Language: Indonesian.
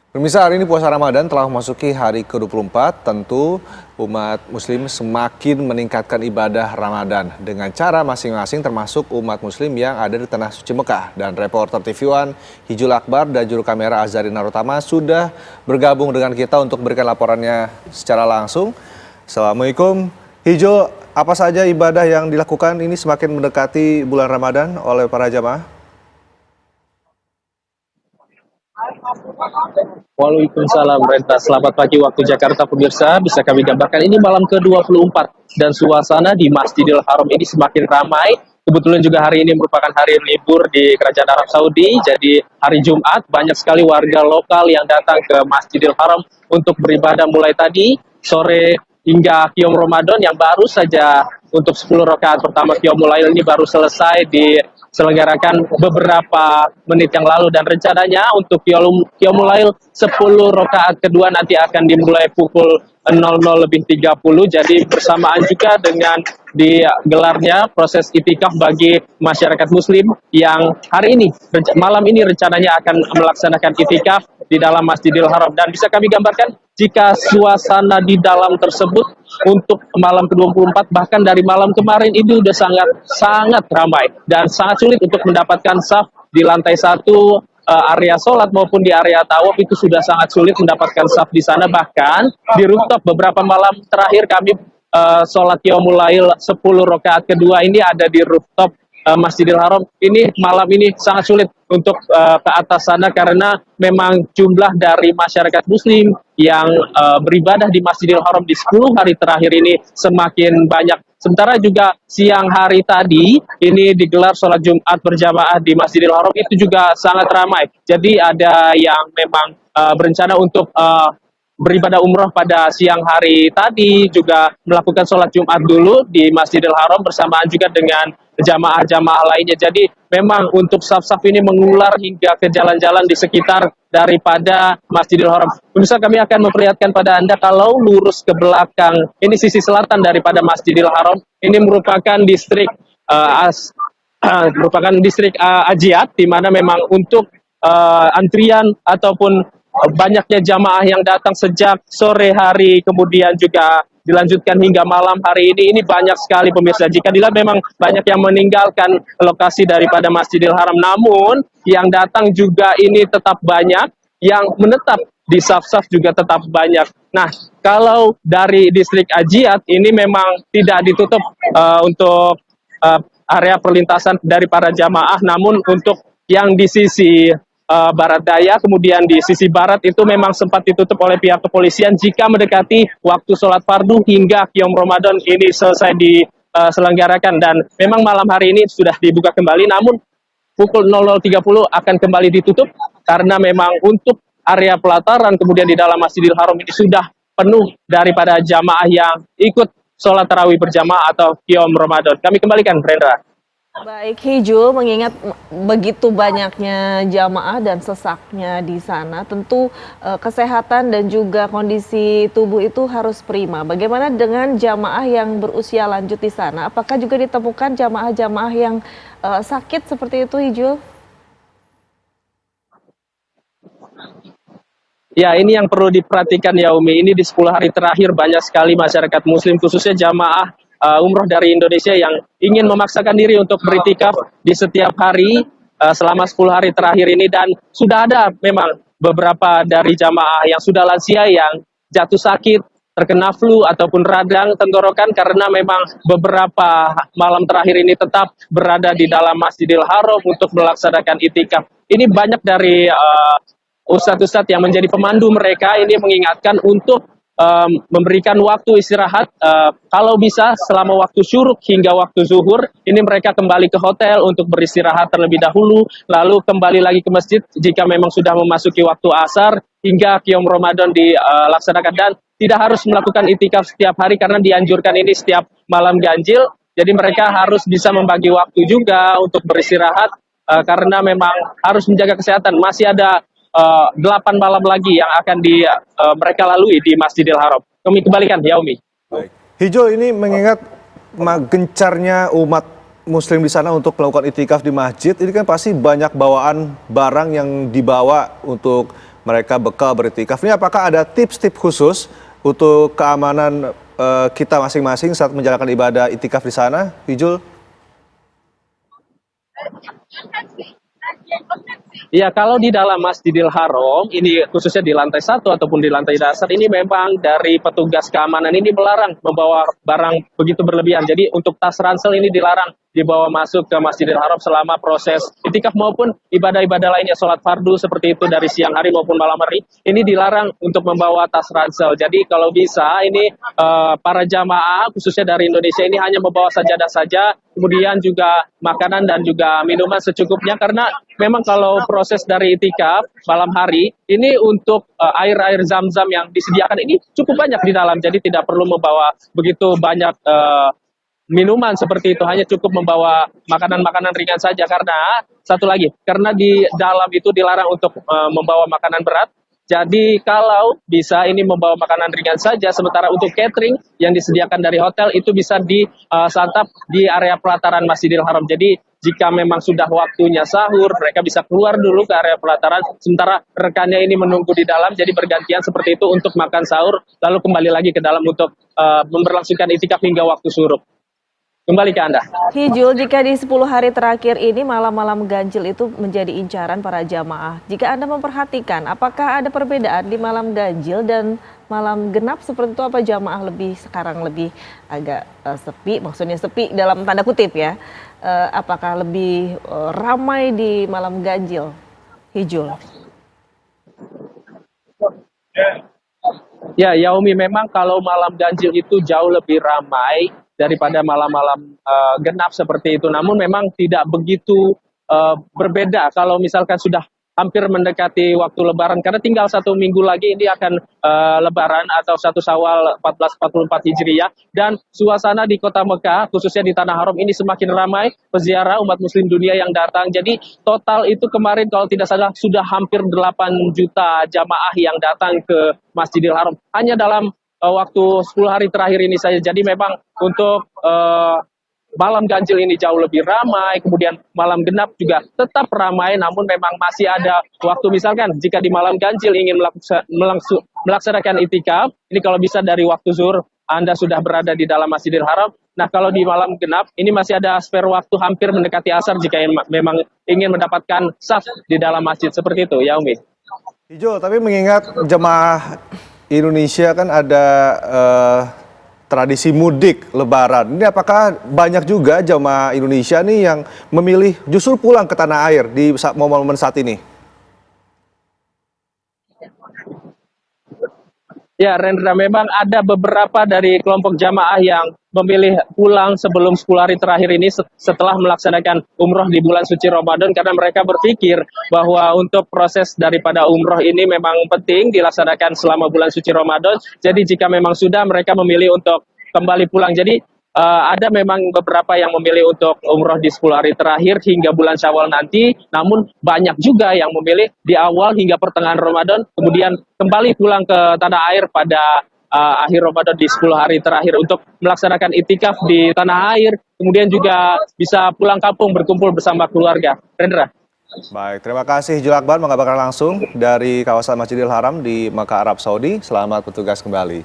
Pemirsa, hari ini puasa Ramadan telah memasuki hari ke-24. Tentu umat muslim semakin meningkatkan ibadah Ramadan dengan cara masing-masing, termasuk umat muslim yang ada di Tanah Suci Mekah. Dan reporter TV One Hijul Akbar dan juru kamera Azari Narutama sudah bergabung dengan kita untuk berikan laporannya secara langsung. Assalamualaikum Hijul, apa saja ibadah yang dilakukan ini semakin mendekati bulan Ramadan oleh para jamaah? Waalaikumsalam, Renta. Selamat pagi waktu Jakarta, pemirsa. Bisa kami gambarkan ini malam ke-24 dan suasana di Masjidil Haram ini semakin ramai. Kebetulan juga hari ini merupakan hari libur di Kerajaan Arab Saudi. Jadi hari Jumat banyak sekali warga lokal yang datang ke Masjidil Haram untuk beribadah mulai tadi sore hingga Qiyam Ramadan yang baru saja untuk 10 rakaat pertama Qiyamul Lail ini baru selesai diselenggarakan beberapa menit yang lalu, dan rencananya untuk Qiyamul Lail 10 rakaat kedua nanti akan dimulai pukul 00.30. Jadi bersamaan juga dengan digelarnya proses itikaf bagi masyarakat muslim yang hari ini malam ini rencananya akan melaksanakan itikaf di dalam Masjidil Haram. Dan bisa kami gambarkan jika suasana di dalam tersebut untuk malam ke-24 bahkan dari malam kemarin ini sudah sangat ramai dan sangat sulit untuk mendapatkan saf di lantai 1 area sholat maupun di area tawaf. Itu sudah sangat sulit mendapatkan saf di sana. Bahkan di rooftop beberapa malam terakhir kami sholat Qiyamul Lail 10 rakaat kedua ini ada di rooftop Masjidil Haram. Ini malam ini sangat sulit untuk ke atas sana karena memang jumlah dari masyarakat muslim yang beribadah di Masjidil Haram di 10 hari terakhir ini semakin banyak. Sementara juga siang hari tadi ini digelar sholat Jumat berjamaah di Masjidil Haram, itu juga sangat ramai. Jadi ada yang memang berencana untuk beribadah umroh pada siang hari tadi, juga melakukan sholat Jumat dulu di Masjidil Haram bersamaan juga dengan jamaah-jamaah lainnya. Jadi memang untuk saf-saf ini mengular hingga ke jalan-jalan di sekitar daripada Masjidil Haram. Pemirsa, kami akan memperlihatkan pada Anda kalau lurus ke belakang, ini sisi selatan daripada Masjidil Haram, ini merupakan distrik Ajiat, di mana memang untuk antrian ataupun banyaknya jamaah yang datang sejak sore hari kemudian juga dilanjutkan hingga malam hari ini banyak sekali, pemirsa. Jika dilihat memang banyak yang meninggalkan lokasi daripada Masjidil Haram, namun yang datang juga ini tetap banyak, yang menetap di saf-saf juga tetap banyak. Nah, kalau dari distrik Ajiat ini memang tidak ditutup untuk area perlintasan dari para jamaah, namun untuk yang di sisi barat daya, kemudian di sisi barat itu memang sempat ditutup oleh pihak kepolisian jika mendekati waktu sholat fardu hingga Qiyam Ramadan ini selesai diselenggarakan. Dan memang malam hari ini sudah dibuka kembali, namun pukul 00.30 akan kembali ditutup karena memang untuk area pelataran kemudian di dalam Masjidil Haram ini sudah penuh daripada jamaah yang ikut sholat tarawih berjamaah atau Qiyam Ramadan. Kami kembalikan, Brenda. Baik, Hijul, mengingat begitu banyaknya jamaah dan sesaknya di sana, tentu kesehatan dan juga kondisi tubuh itu harus prima. Bagaimana dengan jamaah yang berusia lanjut di sana? Apakah juga ditemukan jamaah-jamaah yang sakit seperti itu, Hijul? Ya, ini yang perlu diperhatikan ya, Umi. Ini di 10 hari terakhir banyak sekali masyarakat muslim, khususnya jamaah umroh dari Indonesia yang ingin memaksakan diri untuk beritikaf di setiap hari selama 10 hari terakhir ini. Dan sudah ada memang beberapa dari jamaah yang sudah lansia yang jatuh sakit, terkena flu ataupun radang tenggorokan karena memang beberapa malam terakhir ini tetap berada di dalam Masjidil Haram untuk melaksanakan itikaf. Ini banyak dari ustadz-ustadz yang menjadi pemandu mereka ini mengingatkan untuk memberikan waktu istirahat, kalau bisa selama waktu syuruk hingga waktu zuhur ini mereka kembali ke hotel untuk beristirahat terlebih dahulu, lalu kembali lagi ke masjid jika memang sudah memasuki waktu asar hingga Qiyam Ramadan dilaksanakan. Dan tidak harus melakukan itikaf setiap hari karena dianjurkan ini setiap malam ganjil. Jadi mereka harus bisa membagi waktu juga untuk beristirahat karena memang harus menjaga kesehatan. Masih ada 8 malam lagi yang akan mereka lalui di Masjidil Haram. Kami kembalikan, ya Umi. Baik. Hijau, ini mengingat gencarnya umat muslim di sana untuk melakukan itikaf di masjid, ini kan pasti banyak bawaan barang yang dibawa untuk mereka bekal beriktikaf. Ini apakah ada tips-tips khusus untuk keamanan kita masing-masing saat menjalankan ibadah itikaf di sana, Hijul? Ya, kalau di dalam Masjidil Haram, ini khususnya di lantai 1 ataupun di lantai dasar, ini memang dari petugas keamanan ini melarang membawa barang begitu berlebihan. Jadi untuk tas ransel ini dilarang dibawa masuk ke Masjidil Haram selama proses itikaf maupun ibadah-ibadah lainnya, sholat fardu seperti itu dari siang hari maupun malam hari, ini dilarang untuk membawa tas ransel. Jadi kalau bisa ini para jamaah khususnya dari Indonesia ini hanya membawa sajadah saja, kemudian juga makanan dan juga minuman secukupnya, karena memang kalau proses dari itikaf malam hari ini untuk air-air zam-zam yang disediakan ini cukup banyak di dalam, jadi tidak perlu membawa begitu banyak minuman seperti itu, hanya cukup membawa makanan-makanan ringan saja. Karena satu lagi, karena di dalam itu dilarang untuk membawa makanan berat. Jadi kalau bisa ini membawa makanan ringan saja, sementara untuk catering yang disediakan dari hotel itu bisa disantap di area pelataran Masjidil Haram. Jadi jika memang sudah waktunya sahur, mereka bisa keluar dulu ke area pelataran, sementara rekannya ini menunggu di dalam, jadi bergantian seperti itu untuk makan sahur, lalu kembali lagi ke dalam untuk memberlangsungkan itikaf hingga waktu syuruk. Kembali ke Anda. Hijul, jika di 10 hari terakhir ini malam-malam ganjil itu menjadi incaran para jamaah. Jika Anda memperhatikan, apakah ada perbedaan di malam ganjil dan malam genap seperti itu? Apa jamaah sekarang lebih agak sepi, maksudnya sepi dalam tanda kutip ya. Apakah lebih ramai di malam ganjil, Hijul? Ya, Yaumi, memang kalau malam ganjil itu jauh lebih ramai daripada malam-malam genap seperti itu. Namun memang tidak begitu berbeda kalau misalkan sudah hampir mendekati waktu Lebaran, karena tinggal 1 minggu lagi ini akan Lebaran atau 1 Syawal 1444 Hijriah, dan suasana di kota Mekah khususnya di Tanah Haram ini semakin ramai peziarah umat muslim dunia yang datang. Jadi total itu kemarin kalau tidak salah sudah hampir 8 juta jamaah yang datang ke Masjidil Haram hanya dalam waktu 10 hari terakhir ini saja. Jadi memang untuk malam ganjil ini jauh lebih ramai, kemudian malam genap juga tetap ramai, namun memang masih ada waktu. Misalkan jika di malam ganjil ingin melaksanakan itikaf, ini kalau bisa dari waktu zuhur Anda sudah berada di dalam Masjidil Haram. Nah, kalau di malam genap ini masih ada spare waktu hampir mendekati asar jika memang ingin mendapatkan saf di dalam masjid seperti itu, ya Umi. Hijul, tapi mengingat jemaah Indonesia kan ada tradisi mudik Lebaran. Ini apakah banyak juga jemaah Indonesia nih yang memilih justru pulang ke tanah air di momen-momen saat ini? Ya, Rendra, memang ada beberapa dari kelompok jamaah yang memilih pulang sebelum 10 hari terakhir ini setelah melaksanakan umroh di bulan suci Ramadan, karena mereka berpikir bahwa untuk proses daripada umroh ini memang penting dilaksanakan selama bulan suci Ramadan. Jadi jika memang sudah, mereka memilih untuk kembali pulang. Jadi ada memang beberapa yang memilih untuk umroh di 10 hari terakhir hingga bulan Syawal nanti, namun banyak juga yang memilih di awal hingga pertengahan Ramadan, kemudian kembali pulang ke tanah air pada akhir Ramadan di 10 hari terakhir untuk melaksanakan itikaf di tanah air, kemudian juga bisa pulang kampung berkumpul bersama keluarga. Rendra. Baik, terima kasih Hijul Akbar mengabarkan langsung dari kawasan Masjidil Haram di Mekah, Arab Saudi. Selamat bertugas kembali.